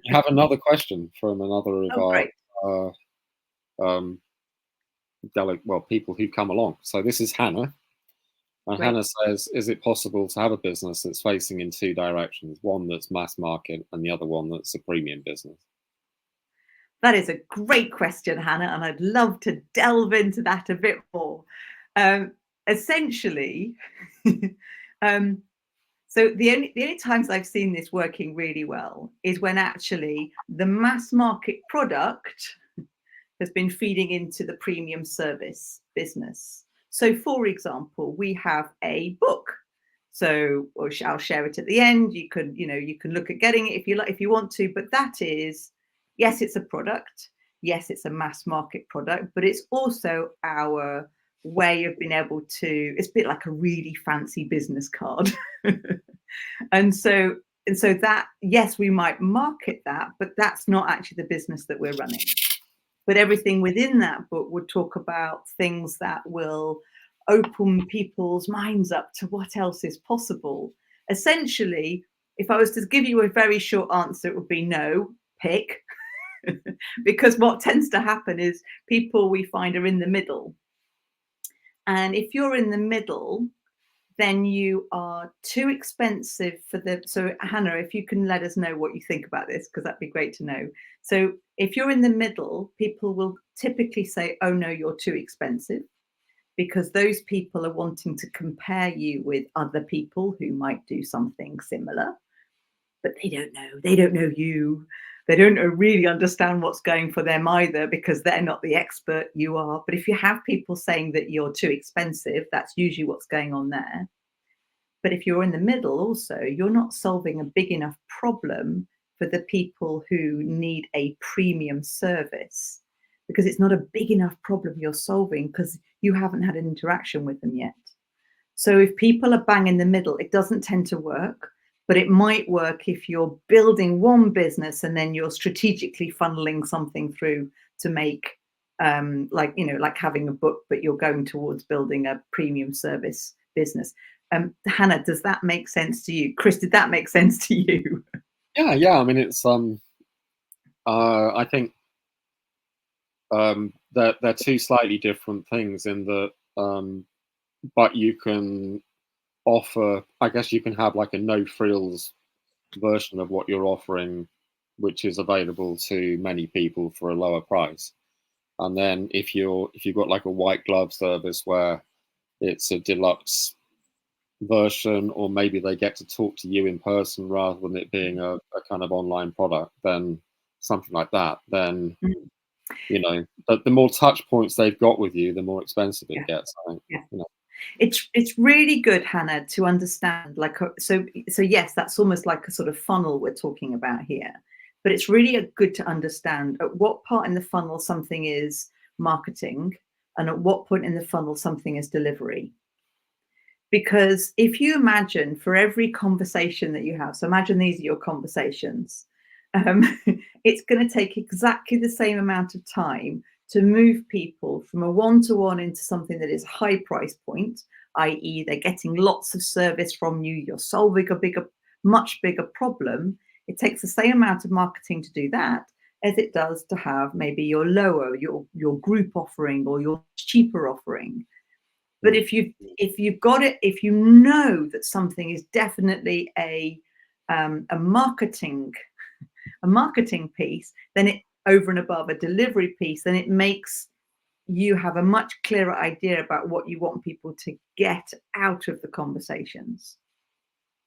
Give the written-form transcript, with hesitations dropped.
have another question from another of Oh, great. our um, people who come along. So this is Hannah. And Great. Hannah says, is it possible to have a business that's facing in two directions, one that's mass market and the other one that's a premium business? That is a great question, Hannah, and I'd love to delve into that a bit more. Essentially, so the only times I've seen this working really well is when actually the mass market product has been feeding into the premium service business. So, for example, we have a book. So I'll share it at the end. You can look at getting it if you like, if you want to. But that is, yes, it's a product. Yes, it's a mass market product, but it's also our way of being able to. It's a bit like a really fancy business card, and so that, yes, we might market that, but that's not actually the business that we're running. But everything within that book would talk about things that will open people's minds up to what else is possible. Essentially, if I was to give you a very short answer, it would be no, pick. Because what tends to happen is people we find are in the middle. And if you're in the middle, then you are too expensive for the. So Hannah, if you can let us know what you think about this, because that'd be great to know. So if you're in the middle, people will typically say, oh no, you're too expensive, because those people are wanting to compare you with other people who might do something similar, but they don't know you. They don't really understand what's going for them either, because they're not the expert, you are. But if you have people saying that you're too expensive, that's usually what's going on there. But if you're in the middle also, you're not solving a big enough problem for the people who need a premium service, because it's not a big enough problem you're solving because you haven't had an interaction with them yet. So if people are bang in the middle, it doesn't tend to work. But it might work if you're building one business and then you're strategically funneling something through to make, like having a book, but you're going towards building a premium service business. Hannah, does that make sense to you? Chris, did that make sense to you? Yeah. I mean, it's I think they're two slightly different things in that, but you can offer, I guess you can have like a no frills version of what you're offering, which is available to many people for a lower price. And then if you've got like a white glove service where it's a deluxe version, or maybe they get to talk to you in person rather than it being a kind of online product, then something like that, then the more touch points they've got with you, the more expensive it gets. Yeah. It's really good, Hannah, to understand, so yes, that's almost like a sort of funnel we're talking about here, but it's really good to understand at what part in the funnel something is marketing and at what point in the funnel something is delivery. Because if you imagine, for every conversation that you have, so imagine these are your conversations, it's going to take exactly the same amount of time to move people from a one-to-one into something that is high price point, i.e. they're getting lots of service from you, you're solving a much bigger problem. It takes the same amount of marketing to do that as it does to have maybe your your group offering or your cheaper offering. But if you've got it, if you know that something is definitely a marketing piece, then it, over and above a delivery piece, then it makes you have a much clearer idea about what you want people to get out of the conversations.